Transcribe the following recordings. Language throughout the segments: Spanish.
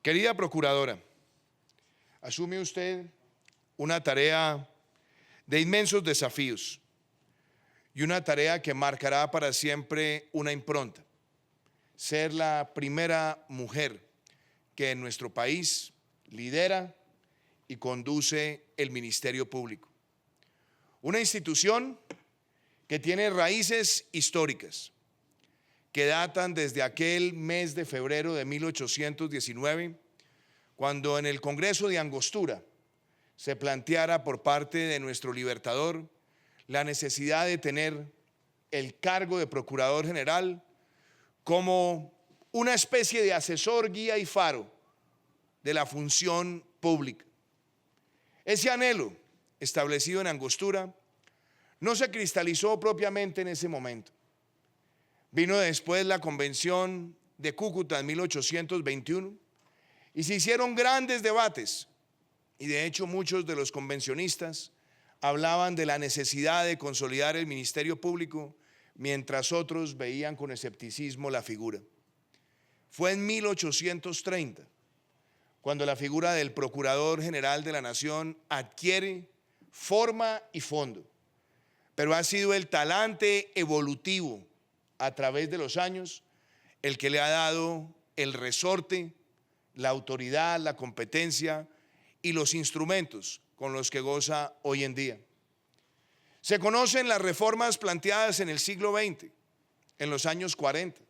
Querida Procuradora, asume usted una tarea de inmensos desafíos y una tarea que marcará para siempre una impronta: ser la primera mujer que en nuestro país lidera y conduce el Ministerio Público. Una institución que tiene raíces históricas, que datan desde aquel mes de febrero de 1819, cuando en el Congreso de Angostura se planteara por parte de nuestro libertador la necesidad de tener el cargo de Procurador General como una especie de asesor, guía y faro de la función pública. Ese anhelo establecido en Angostura no se cristalizó propiamente en ese momento. Vino después la Convención de Cúcuta en 1821 y se hicieron grandes debates, y de hecho muchos de los convencionistas hablaban de la necesidad de consolidar el Ministerio Público, mientras otros veían con escepticismo la figura. Fue en 1830 cuando la figura del Procurador General de la Nación adquiere forma y fondo, pero ha sido el talante evolutivo a través de los años el que le ha dado el resorte, la autoridad, la competencia y los instrumentos con los que goza hoy en día. Se conocen las reformas planteadas en el siglo XX, en los años 40,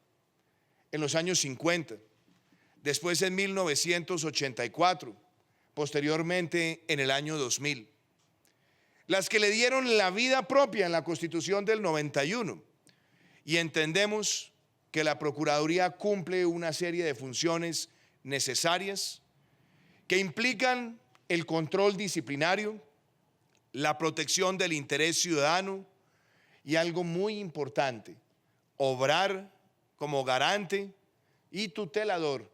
en los años 50, después en 1984, posteriormente en el año 2000. Las que le dieron la vida propia en la Constitución del 91, y entendemos que la Procuraduría cumple una serie de funciones necesarias que implican el control disciplinario, la protección del interés ciudadano y, algo muy importante, obrar como garante y tutelador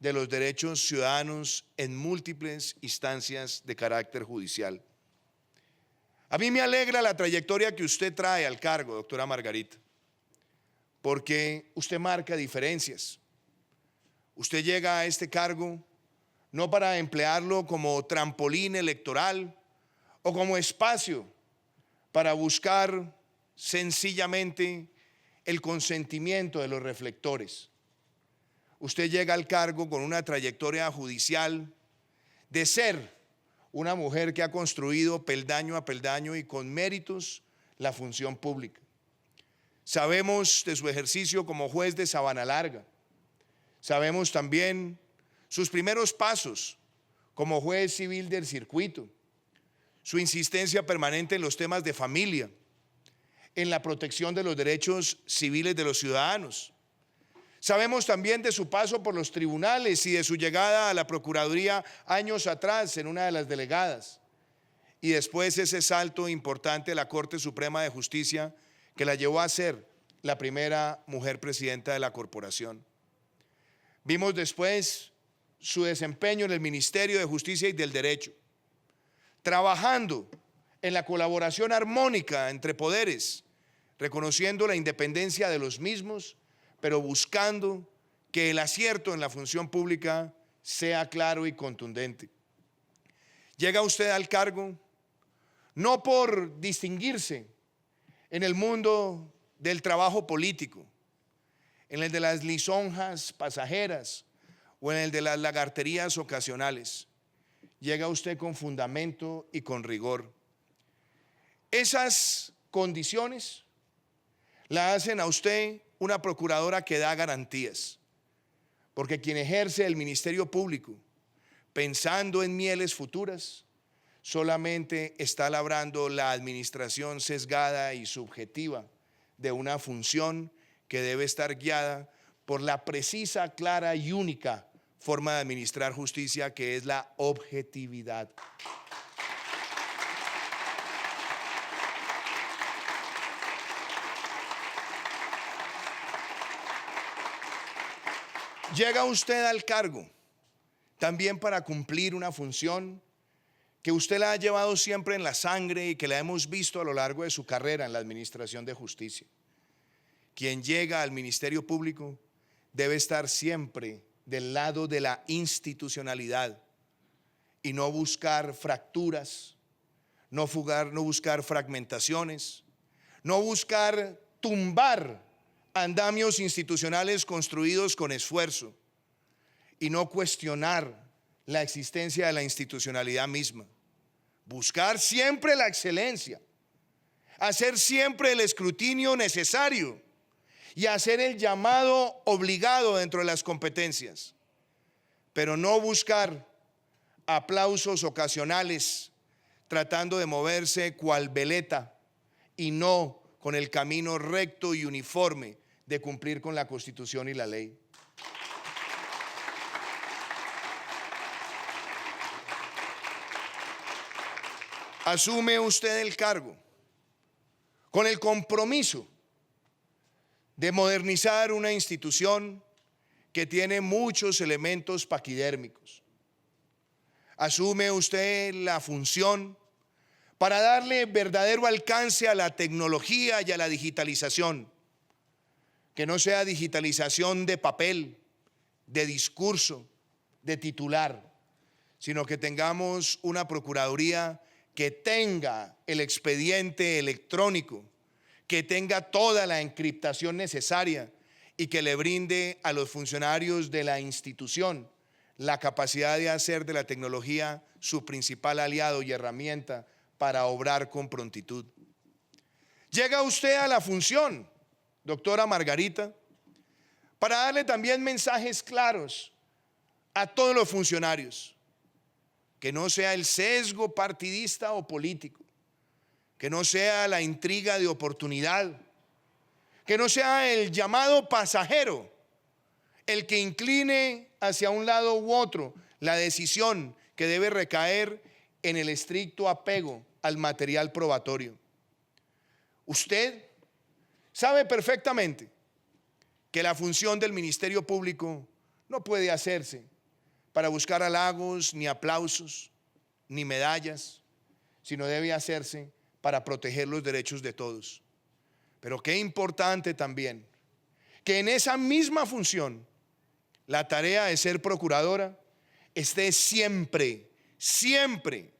de los derechos ciudadanos en múltiples instancias de carácter judicial. A mí me alegra la trayectoria que usted trae al cargo, doctora Margarita, porque usted marca diferencias. Usted llega a este cargo no para emplearlo como trampolín electoral o como espacio para buscar sencillamente el consentimiento de los reflectores. Usted llega al cargo con una trayectoria judicial de ser una mujer que ha construido peldaño a peldaño y con méritos la función pública. Sabemos de su ejercicio como juez de Sabana Larga. Sabemos también sus primeros pasos como juez civil del circuito, su insistencia permanente en los temas de familia, en la protección de los derechos civiles de los ciudadanos. Sabemos también de su paso por los tribunales y de su llegada a la Procuraduría años atrás en una de las delegadas, y después ese salto importante a la Corte Suprema de Justicia que la llevó a ser la primera mujer presidenta de la corporación. Vimos después su desempeño en el Ministerio de Justicia y del Derecho, trabajando en la colaboración armónica entre poderes, reconociendo la independencia de los mismos, pero buscando que el acierto en la función pública sea claro y contundente. Llega usted al cargo no por distinguirse en el mundo del trabajo político, en el de las lisonjas pasajeras o en el de las lagarterías ocasionales. Llega usted con fundamento y con rigor. Esas condiciones la hacen a usted una procuradora que da garantías, porque quien ejerce el Ministerio Público pensando en mieles futuras solamente está labrando la administración sesgada y subjetiva de una función que debe estar guiada por la precisa, clara y única forma de administrar justicia, que es la objetividad. Llega usted al cargo también para cumplir una función que usted la ha llevado siempre en la sangre y que la hemos visto a lo largo de su carrera en la administración de justicia. Quien llega al Ministerio Público debe estar siempre del lado de la institucionalidad y no buscar fracturas, no buscar fragmentaciones, no buscar tumbar andamios institucionales construidos con esfuerzo y no cuestionar la existencia de la institucionalidad misma. Buscar siempre la excelencia, hacer siempre el escrutinio necesario y hacer el llamado obligado dentro de las competencias, pero no buscar aplausos ocasionales tratando de moverse cual veleta y no con el camino recto y uniforme de cumplir con la Constitución y la ley. Asume usted el cargo con el compromiso de modernizar una institución que tiene muchos elementos paquidérmicos. Asume usted la función para darle verdadero alcance a la tecnología y a la digitalización, que no sea digitalización de papel, de discurso, de titular, sino que tengamos una procuraduría que tenga el expediente electrónico, que tenga toda la encriptación necesaria y que le brinde a los funcionarios de la institución la capacidad de hacer de la tecnología su principal aliado y herramienta para obrar con prontitud. Llega usted a la función, doctora Margarita, para darle también mensajes claros a todos los funcionarios, que no sea el sesgo partidista o político, que no sea la intriga de oportunidad, que no sea el llamado pasajero el que incline hacia un lado u otro la decisión que debe recaer en el estricto apego al material probatorio. Usted sabe perfectamente que la función del Ministerio Público no puede hacerse para buscar halagos, ni aplausos, ni medallas, sino debe hacerse para proteger los derechos de todos. Pero qué importante también que en esa misma función la tarea de ser procuradora esté siempre, siempre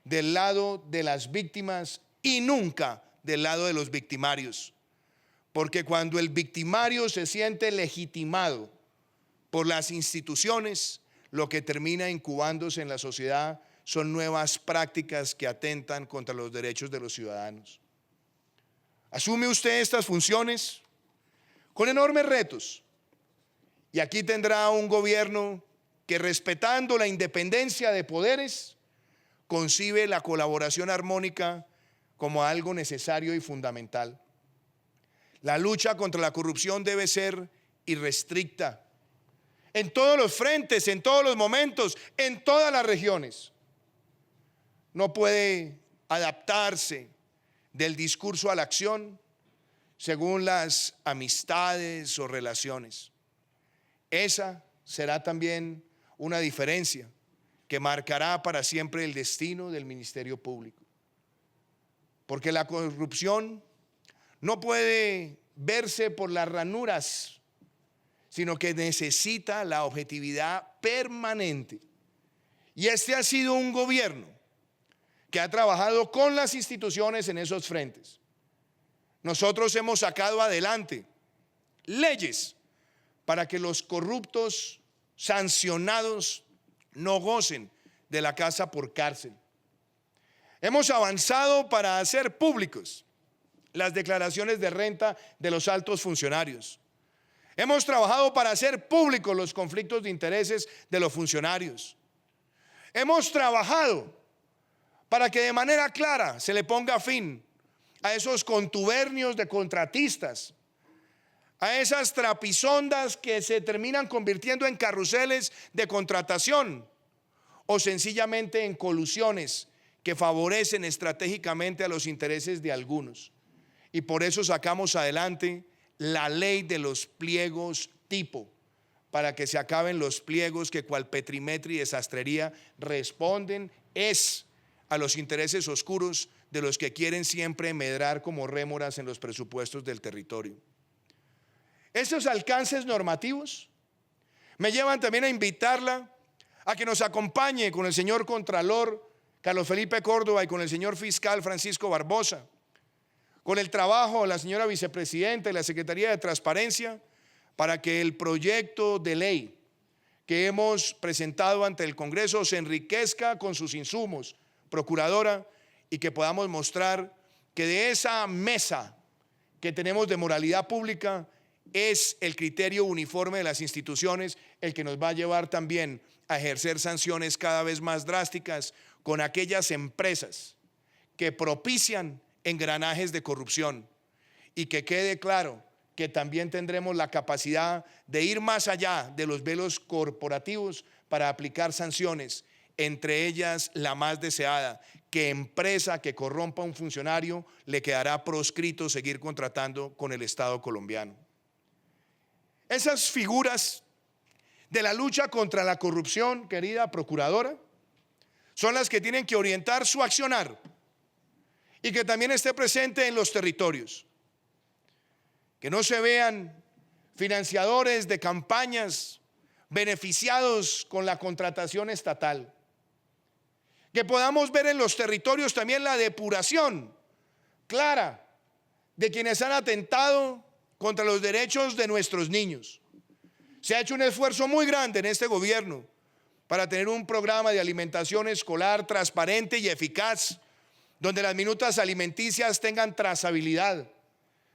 del lado de las víctimas y nunca del lado de los victimarios. Porque cuando el victimario se siente legitimado por las instituciones, lo que termina incubándose en la sociedad son nuevas prácticas que atentan contra los derechos de los ciudadanos. Asume usted estas funciones con enormes retos, y aquí tendrá un gobierno que, respetando la independencia de poderes, concibe la colaboración armónica como algo necesario y fundamental. La lucha contra la corrupción debe ser irrestricta en todos los frentes, en todos los momentos, en todas las regiones. No puede adaptarse del discurso a la acción según las amistades o relaciones. Esa será también una diferencia que marcará para siempre el destino del Ministerio Público. Porque la corrupción no puede verse por las ranuras, sino que necesita la objetividad permanente. Y este ha sido un gobierno que ha trabajado con las instituciones en esos frentes. Nosotros hemos sacado adelante leyes para que los corruptos sancionados no gocen de la casa por cárcel. Hemos avanzado para hacer públicos las declaraciones de renta de los altos funcionarios. Hemos trabajado para hacer públicos los conflictos de intereses de los funcionarios. Hemos trabajado para que de manera clara se le ponga fin a esos contubernios de contratistas, a esas trapisondas que se terminan convirtiendo en carruseles de contratación o sencillamente en colusiones que favorecen estratégicamente a los intereses de algunos. Y por eso sacamos adelante la ley de los pliegos tipo, para que se acaben los pliegos que cual petrimetri de sastrería responden a los intereses oscuros de los que quieren siempre medrar como rémoras en los presupuestos del territorio. Estos alcances normativos Me llevan también a invitarla a que nos acompañe con el señor Contralor Carlos Felipe Córdoba y con el señor Fiscal Francisco Barbosa, con el trabajo de la señora Vicepresidenta y la Secretaría de Transparencia, para que el proyecto de ley que hemos presentado ante el Congreso se enriquezca con sus insumos, Procuradora, y que podamos mostrar que de esa mesa que tenemos de moralidad pública es el criterio uniforme de las instituciones el que nos va a llevar también a ejercer sanciones cada vez más drásticas con aquellas empresas que propician engranajes de corrupción, y que quede claro que también tendremos la capacidad de ir más allá de los velos corporativos para aplicar sanciones, entre ellas la más deseada, que empresa que corrompa a un funcionario le quedará proscrito seguir contratando con el Estado colombiano. Esas figuras de la lucha contra la corrupción, querida Procuradora, son las que tienen que orientar su accionar y que también esté presente en los territorios. Que no se vean financiadores de campañas beneficiados con la contratación estatal. Que podamos ver en los territorios también la depuración clara de quienes han atentado contra los derechos de nuestros niños. Se ha hecho un esfuerzo muy grande en este gobierno para tener un programa de alimentación escolar transparente y eficaz, donde las minutas alimenticias tengan trazabilidad,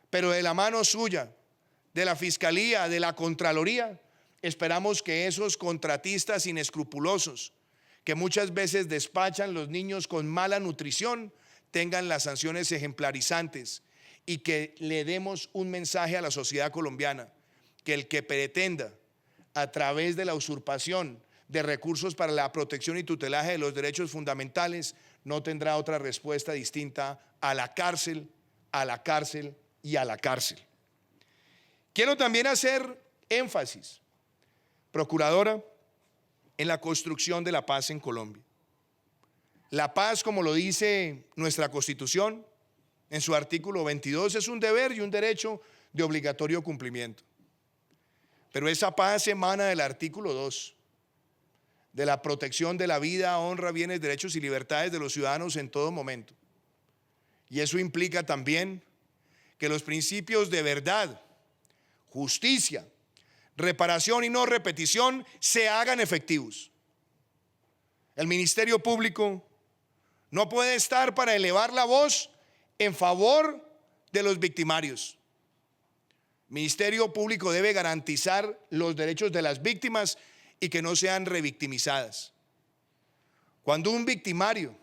pero de la mano suya, de la Fiscalía, de la Contraloría, esperamos que esos contratistas inescrupulosos, que muchas veces despachan los niños con mala nutrición, tengan las sanciones ejemplarizantes, y que le demos un mensaje a la sociedad colombiana, que el que pretenda, a través de la usurpación de recursos para la protección y tutelaje de los derechos fundamentales, no tendrá otra respuesta distinta a la cárcel, a la cárcel y a la cárcel. Quiero también hacer énfasis, Procuradora, en la construcción de la paz en Colombia. La paz, como lo dice nuestra Constitución, en su artículo 22, es un deber y un derecho de obligatorio cumplimiento. Pero esa paz emana del artículo 2, de la protección de la vida, honra, bienes, derechos y libertades de los ciudadanos en todo momento. Y eso implica también que los principios de verdad, justicia, reparación y no repetición se hagan efectivos. El Ministerio Público no puede estar para elevar la voz en favor de los victimarios. El Ministerio Público debe garantizar los derechos de las víctimas y que no sean revictimizadas. Cuando un victimario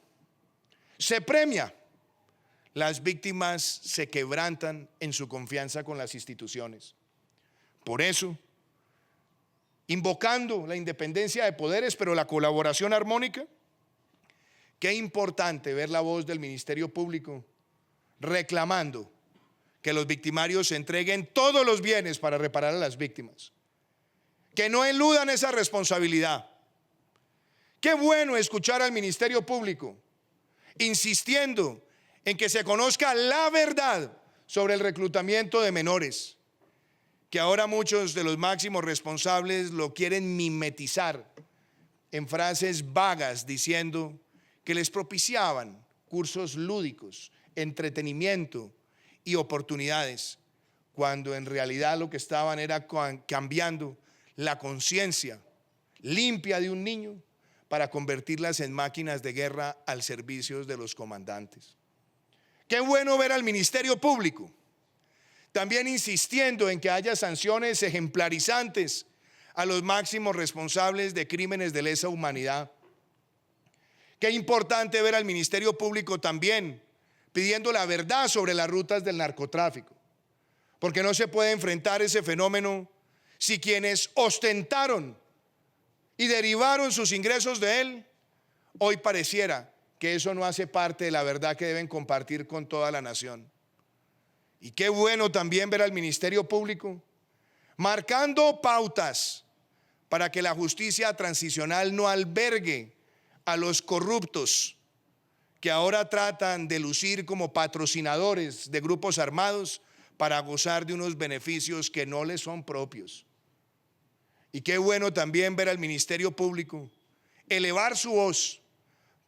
se premia, las víctimas se quebrantan en su confianza con las instituciones. Por eso, invocando la independencia de poderes, pero la colaboración armónica, qué importante ver la voz del Ministerio Público reclamando que los victimarios se entreguen todos los bienes para reparar a las víctimas, que no eludan esa responsabilidad. Qué bueno escuchar al Ministerio Público insistiendo en que se conozca la verdad sobre el reclutamiento de menores, que ahora muchos de los máximos responsables lo quieren mimetizar en frases vagas diciendo que les propiciaban cursos lúdicos, entretenimiento y oportunidades, cuando en realidad lo que estaban era cambiando la conciencia limpia de un niño para convertirlas en máquinas de guerra al servicio de los comandantes. Qué bueno ver al Ministerio Público también insistiendo en que haya sanciones ejemplarizantes a los máximos responsables de crímenes de lesa humanidad. Qué importante ver al Ministerio Público también pidiendo la verdad sobre las rutas del narcotráfico, porque no se puede enfrentar ese fenómeno si quienes ostentaron y derivaron sus ingresos de él, hoy pareciera que eso no hace parte de la verdad que deben compartir con toda la nación. Y qué bueno también ver al Ministerio Público marcando pautas para que la justicia transicional no albergue a los corruptos que ahora tratan de lucir como patrocinadores de grupos armados para gozar de unos beneficios que no les son propios. Y qué bueno también ver al Ministerio Público elevar su voz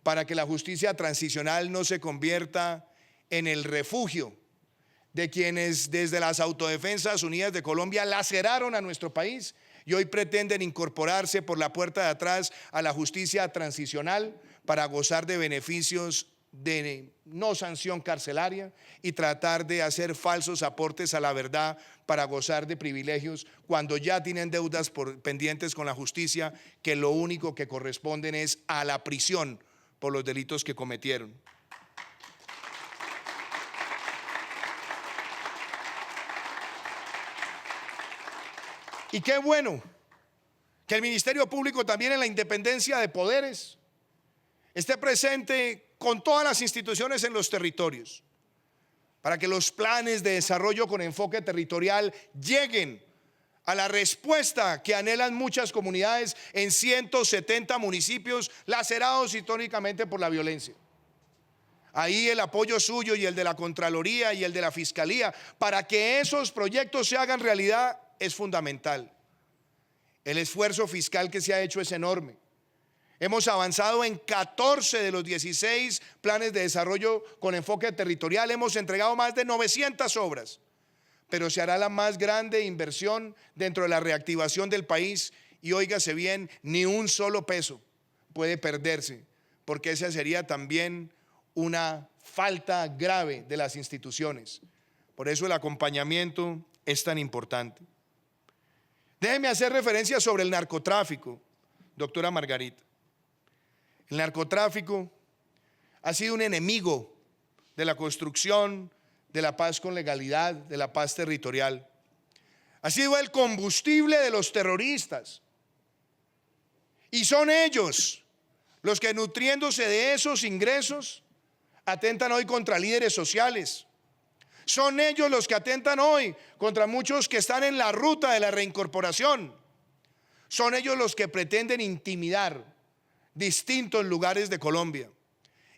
para que la justicia transicional no se convierta en el refugio de quienes desde las Autodefensas Unidas de Colombia laceraron a nuestro país y hoy pretenden incorporarse por la puerta de atrás a la justicia transicional para gozar de beneficios de no sanción carcelaria y tratar de hacer falsos aportes a la verdad para gozar de privilegios cuando ya tienen deudas pendientes con la justicia, que lo único que corresponden es a la prisión por los delitos que cometieron. Y qué bueno que el Ministerio Público también en la independencia de poderes esté presente con todas las instituciones en los territorios, para que los planes de desarrollo con enfoque territorial lleguen a la respuesta que anhelan muchas comunidades en 170 municipios lacerados históricamente por la violencia. Ahí el apoyo suyo y el de la Contraloría y el de la Fiscalía para que esos proyectos se hagan realidad es fundamental. El esfuerzo fiscal que se ha hecho es enorme. Hemos avanzado en 14 de los 16 planes de desarrollo con enfoque territorial. Hemos entregado más de 900 obras, pero se hará la más grande inversión dentro de la reactivación del país. Y óigase bien, ni un solo peso puede perderse, porque esa sería también una falta grave de las instituciones. Por eso el acompañamiento es tan importante. Déjeme hacer referencia sobre el narcotráfico, doctora Margarita. El narcotráfico ha sido un enemigo de la construcción de la paz con legalidad, de la paz territorial. Ha sido el combustible de los terroristas. Y son ellos los que, nutriéndose de esos ingresos, atentan hoy contra líderes sociales. Son ellos los que atentan hoy contra muchos que están en la ruta de la reincorporación. Son ellos los que pretenden intimidar distintos lugares de Colombia.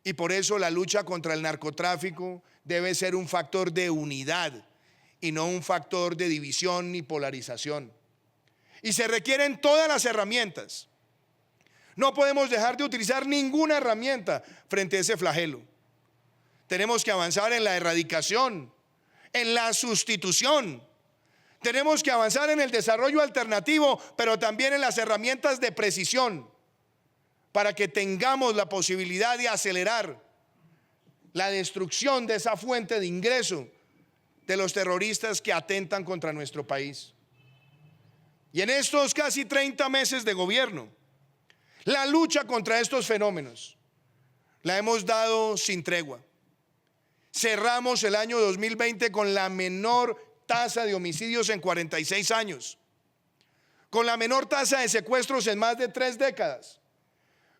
Y por eso la lucha contra el narcotráfico debe ser un factor de unidad y no un factor de división ni polarización. Y se requieren todas las herramientas. No podemos dejar de utilizar ninguna herramienta frente a ese flagelo. Tenemos que avanzar en la erradicación, en la sustitución. Tenemos que avanzar en el desarrollo alternativo, pero también en las herramientas de precisión, para que tengamos la posibilidad de acelerar la destrucción de esa fuente de ingreso de los terroristas que atentan contra nuestro país. Y en estos casi 30 meses de gobierno, la lucha contra estos fenómenos la hemos dado sin tregua. Cerramos el año 2020 con la menor tasa de homicidios en 46 años, con la menor tasa de secuestros en más de 3 décadas,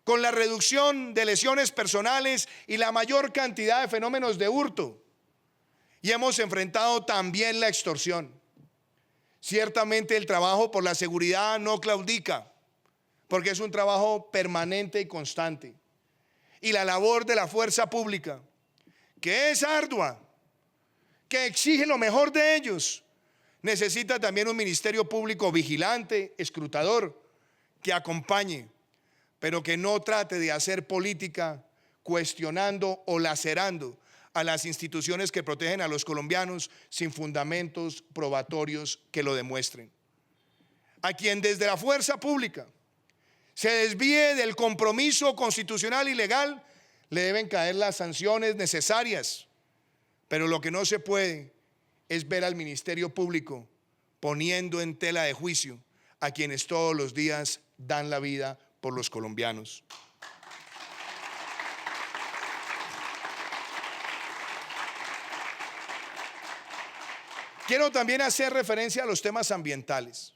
con la reducción de lesiones personales y la mayor cantidad de fenómenos de hurto. Y hemos enfrentado también la extorsión. Ciertamente el trabajo por la seguridad no claudica, porque es un trabajo permanente y constante. Y la labor de la fuerza pública, que es ardua, que exige lo mejor de ellos, necesita también un ministerio público vigilante, escrutador, que acompañe, pero que no trate de hacer política cuestionando o lacerando a las instituciones que protegen a los colombianos sin fundamentos probatorios que lo demuestren. A quien desde la fuerza pública se desvíe del compromiso constitucional y legal, le deben caer las sanciones necesarias. Pero lo que no se puede es ver al Ministerio Público poniendo en tela de juicio a quienes todos los días dan la vida por los colombianos. Quiero también hacer referencia a los temas ambientales,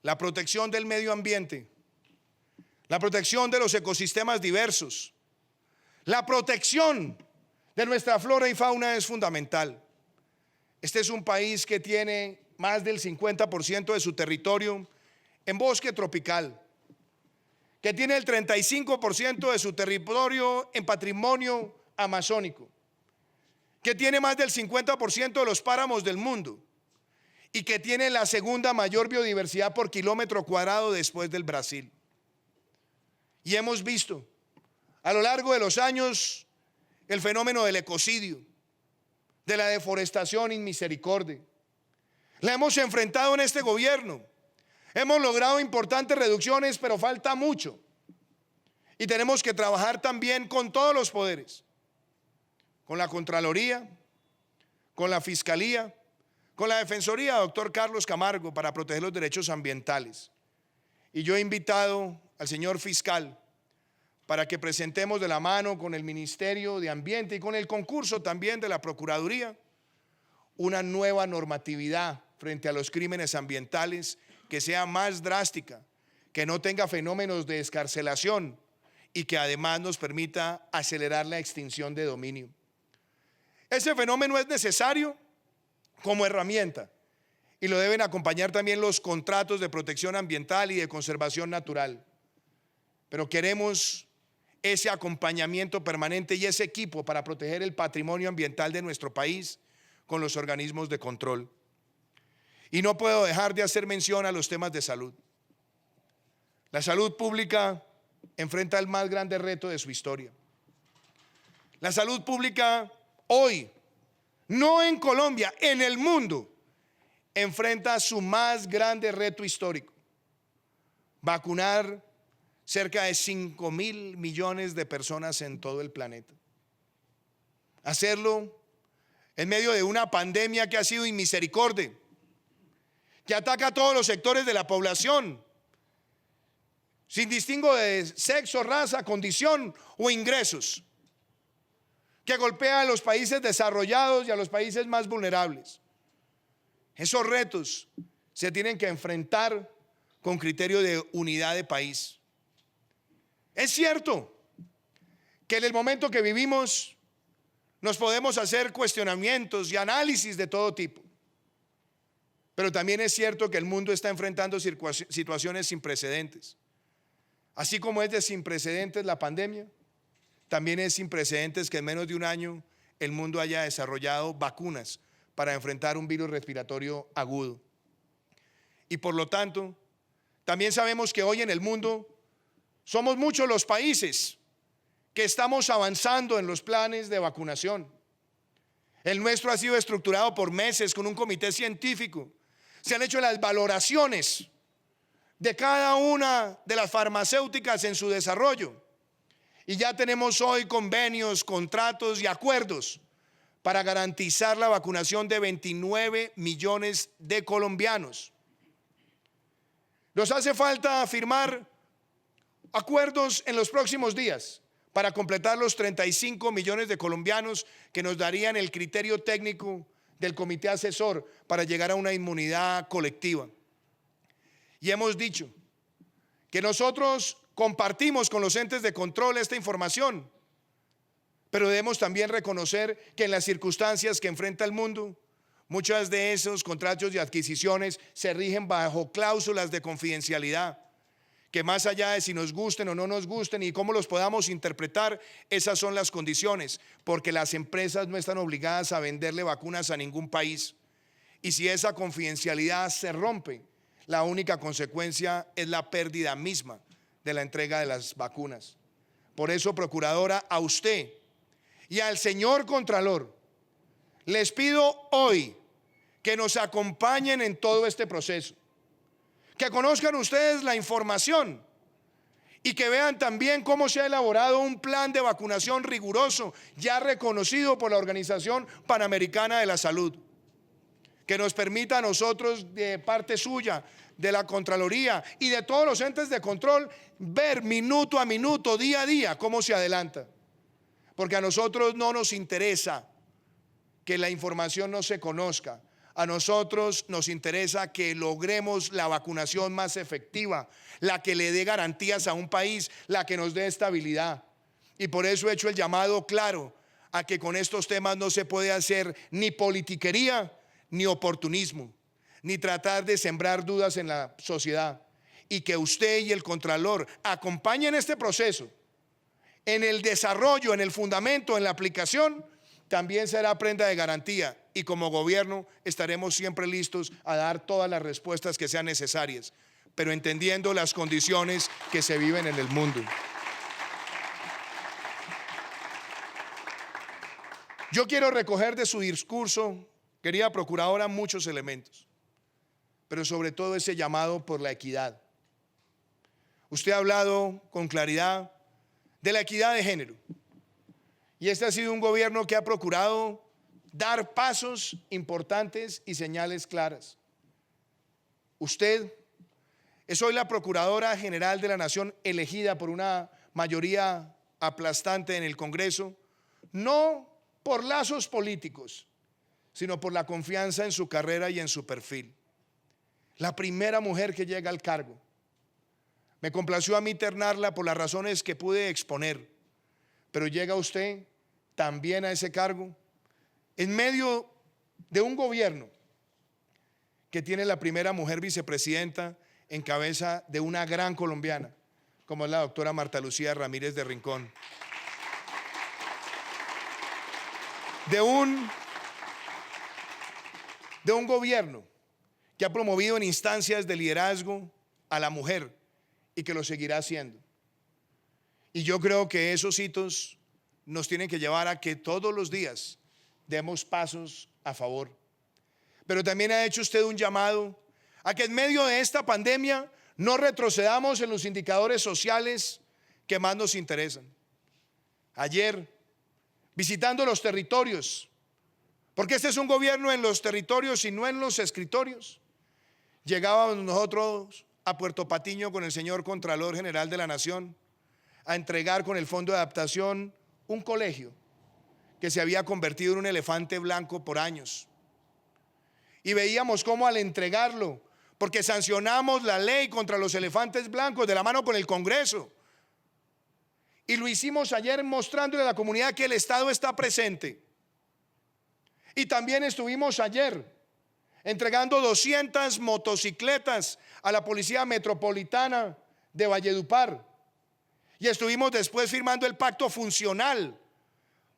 la protección del medio ambiente, la protección de los ecosistemas diversos, la protección de nuestra flora y fauna es fundamental. Este es un país que tiene más del 50% de su territorio en bosque tropical, que tiene el 35% de su territorio en patrimonio amazónico, que tiene más del 50% de los páramos del mundo y que tiene la segunda mayor biodiversidad por kilómetro cuadrado después del Brasil. Y hemos visto a lo largo de los años el fenómeno del ecocidio, de la deforestación inmisericordia. La hemos enfrentado en este gobierno. Hemos logrado importantes reducciones, pero falta mucho. Y tenemos que trabajar también con todos los poderes, con la Contraloría, con la Fiscalía, con la Defensoría, doctor Carlos Camargo, para proteger los derechos ambientales. Y yo he invitado al señor fiscal para que presentemos de la mano con el Ministerio de Ambiente y con el concurso también de la Procuraduría una nueva normatividad frente a los crímenes ambientales que sea más drástica, que no tenga fenómenos de excarcelación y que además nos permita acelerar la extinción de dominio. Ese fenómeno es necesario como herramienta y lo deben acompañar también los contratos de protección ambiental y de conservación natural. Pero queremos ese acompañamiento permanente y ese equipo para proteger el patrimonio ambiental de nuestro país con los organismos de control. Y no puedo dejar de hacer mención a los temas de salud. La salud pública enfrenta el más grande reto de su historia. La salud pública hoy, no en Colombia, en el mundo, enfrenta su más grande reto histórico: vacunar cerca de 5.000 millones de personas en todo el planeta. Hacerlo en medio de una pandemia que ha sido inmisericordia, que ataca a todos los sectores de la población, sin distingo de sexo, raza, condición o ingresos, que golpea a los países desarrollados y a los países más vulnerables. Esos retos se tienen que enfrentar con criterio de unidad de país. Es cierto que en el momento que vivimos nos podemos hacer cuestionamientos y análisis de todo tipo, pero también es cierto que el mundo está enfrentando situaciones sin precedentes. Así como es de sin precedentes la pandemia, también es sin precedentes que en menos de un año el mundo haya desarrollado vacunas para enfrentar un virus respiratorio agudo. Y por lo tanto, también sabemos que hoy en el mundo somos muchos los países que estamos avanzando en los planes de vacunación. El nuestro ha sido estructurado por meses con un comité científico. Se han hecho las valoraciones de cada una de las farmacéuticas en su desarrollo. Y ya tenemos hoy convenios, contratos y acuerdos para garantizar la vacunación de 29 millones de colombianos. Nos hace falta firmar acuerdos en los próximos días para completar los 35 millones de colombianos que nos darían el criterio técnico del comité asesor para llegar a una inmunidad colectiva. Y hemos dicho que nosotros compartimos con los entes de control esta información, pero debemos también reconocer que en las circunstancias que enfrenta el mundo, muchas de esos contratos y adquisiciones se rigen bajo cláusulas de confidencialidad, que más allá de si nos gusten o no nos gusten y cómo los podamos interpretar, esas son las condiciones, porque las empresas no están obligadas a venderle vacunas a ningún país. Y si esa confidencialidad se rompe, la única consecuencia es la pérdida misma de la entrega de las vacunas. Por eso, procuradora, a usted y al señor Contralor, les pido hoy que nos acompañen en todo este proceso, que conozcan ustedes la información y que vean también cómo se ha elaborado un plan de vacunación riguroso, ya reconocido por la Organización Panamericana de la Salud, que nos permita a nosotros, de parte suya, de la Contraloría y de todos los entes de control, ver minuto a minuto, día a día, cómo se adelanta. Porque a nosotros no nos interesa que la información no se conozca. A nosotros nos interesa que logremos la vacunación más efectiva, la que le dé garantías a un país, la que nos dé estabilidad. Y por eso he hecho el llamado claro a que con estos temas no se puede hacer ni politiquería ni oportunismo, ni tratar de sembrar dudas en la sociedad. Y que usted y el Contralor acompañen este proceso en el desarrollo, en el fundamento, en la aplicación, también será prenda de garantía y como gobierno estaremos siempre listos a dar todas las respuestas que sean necesarias, pero entendiendo las condiciones que se viven en el mundo. Yo quiero recoger de su discurso, querida procuradora, muchos elementos, pero sobre todo ese llamado por la equidad. Usted ha hablado con claridad de la equidad de género. Y este ha sido un gobierno que ha procurado dar pasos importantes y señales claras. Usted es hoy la Procuradora General de la Nación elegida por una mayoría aplastante en el Congreso, no por lazos políticos, sino por la confianza en su carrera y en su perfil. La primera mujer que llega al cargo. Me complació a mí ternarla por las razones que pude exponer, pero llega usted también a ese cargo en medio de un gobierno que tiene la primera mujer vicepresidenta en cabeza de una gran colombiana, como es la doctora Marta Lucía Ramírez de Rincón. De un gobierno que ha promovido en instancias de liderazgo a la mujer y que lo seguirá haciendo. Y yo creo que esos hitos nos tienen que llevar a que todos los días demos pasos a favor. Pero también ha hecho usted un llamado a que en medio de esta pandemia no retrocedamos en los indicadores sociales que más nos interesan. Ayer, visitando los territorios, porque este es un gobierno en los territorios y no en los escritorios, llegábamos nosotros a Puerto Patiño con el señor Contralor General de la Nación a entregar con el Fondo de Adaptación un colegio que se había convertido en un elefante blanco por años. Y veíamos cómo al entregarlo, porque sancionamos la ley contra los elefantes blancos de la mano con el Congreso, y lo hicimos ayer mostrándole a la comunidad que el Estado está presente. Y también estuvimos ayer entregando 200 motocicletas a la Policía Metropolitana de Valledupar. Y estuvimos después firmando el pacto funcional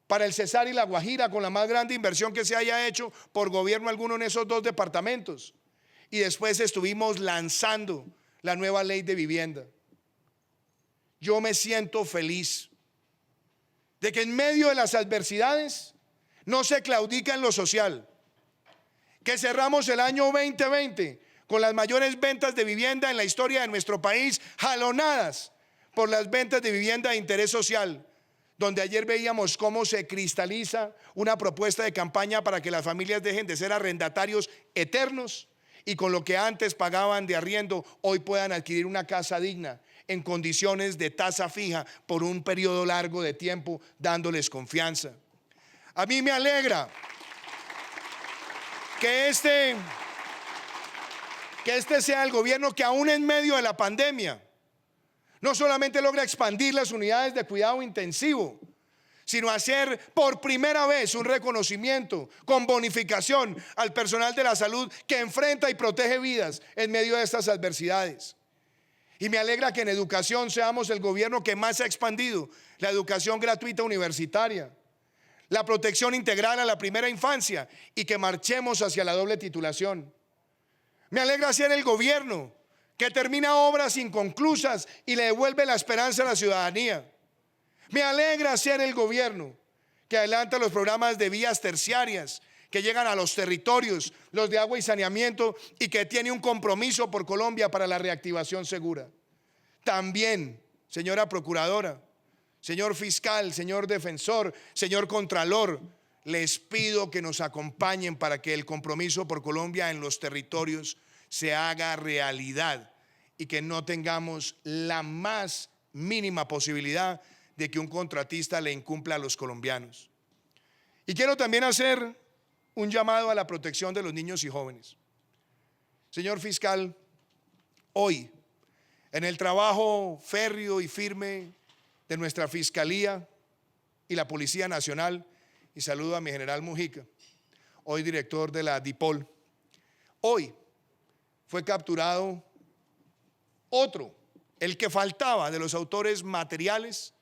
para el Cesar y la Guajira, con la más grande inversión que se haya hecho por gobierno alguno en esos dos departamentos. Y después estuvimos lanzando la nueva ley de vivienda. Yo me siento feliz de que en medio de las adversidades no se claudica en lo social, que cerramos el año 2020 con las mayores ventas de vivienda en la historia de nuestro país, jalonadas por las ventas de vivienda de interés social, donde ayer veíamos cómo se cristaliza una propuesta de campaña para que las familias dejen de ser arrendatarios eternos y con lo que antes pagaban de arriendo hoy puedan adquirir una casa digna en condiciones de tasa fija por un periodo largo de tiempo, dándoles confianza. A mí me alegra que este sea el gobierno que aún en medio de la pandemia no solamente logra expandir las unidades de cuidado intensivo, sino hacer por primera vez un reconocimiento con bonificación al personal de la salud que enfrenta y protege vidas en medio de estas adversidades. Y me alegra que en educación seamos el gobierno que más ha expandido la educación gratuita universitaria, la protección integral a la primera infancia y que marchemos hacia la doble titulación. Me alegra ser el gobierno que termina obras inconclusas y le devuelve la esperanza a la ciudadanía. Me alegra ser el gobierno que adelanta los programas de vías terciarias que llegan a los territorios, los de agua y saneamiento, y que tiene un compromiso por Colombia para la reactivación segura. También, señora procuradora, señor fiscal, señor defensor, señor contralor, les pido que nos acompañen para que el compromiso por Colombia en los territorios se haga realidad y que no tengamos la más mínima posibilidad de que un contratista le incumpla a los colombianos. Y quiero también hacer un llamado a la protección de los niños y jóvenes. Señor fiscal, hoy, en el trabajo férreo y firme de nuestra Fiscalía y la Policía Nacional, y saludo a mi general Mujica, hoy director de la DIPOL, hoy fue capturado otro, el que faltaba de los autores materiales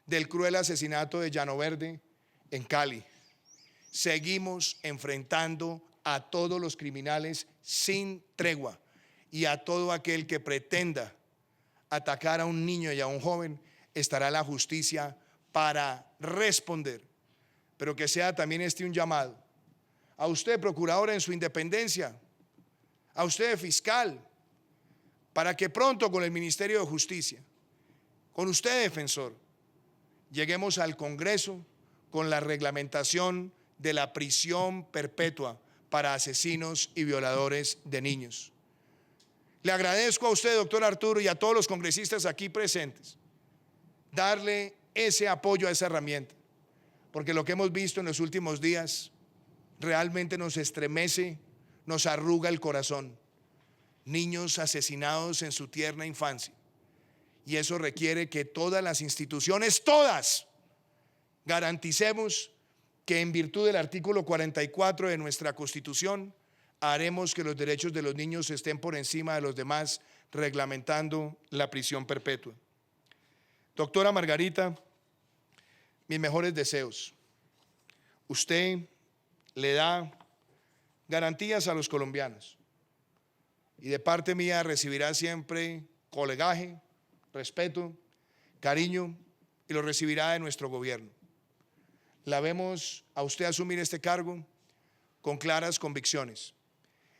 del cruel asesinato de Llano Verde en Cali. seguimos enfrentando a todos los criminales sin tregua y a todo aquel que pretenda atacar a un niño y a un joven, estará la justicia para responder. Pero que sea también un llamado a usted, procurador, en su independencia, a usted, fiscal, para que pronto con el Ministerio de Justicia, con usted, defensor, lleguemos al Congreso con la reglamentación de la prisión perpetua para asesinos y violadores de niños. Le agradezco a usted, doctor Arturo, y a todos los congresistas aquí presentes, darle ese apoyo a esa herramienta, porque lo que hemos visto en los últimos días realmente nos estremece, nos arruga el corazón. Niños asesinados en su tierna infancia. Y eso requiere que todas las instituciones, todas, garanticemos que en virtud del artículo 44 de nuestra Constitución, haremos que los derechos de los niños estén por encima de los demás, reglamentando la prisión perpetua. Doctora Margarita, mis mejores deseos. Usted le da garantías a los colombianos y de parte mía recibirá siempre colegaje, respeto, cariño, y lo recibirá de nuestro gobierno. La vemos a usted asumir este cargo con claras convicciones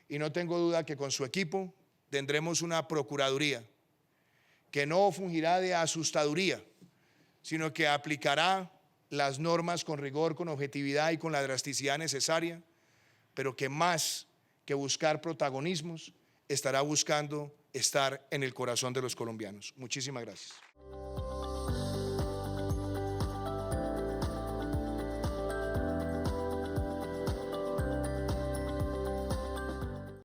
y no tengo duda que con su equipo tendremos una procuraduría que no fungirá de asustaduría, sino que aplicará las normas con rigor, con objetividad y con la drasticidad necesaria, pero que más que buscar protagonismos, estará buscando estar en el corazón de los colombianos. Muchísimas gracias.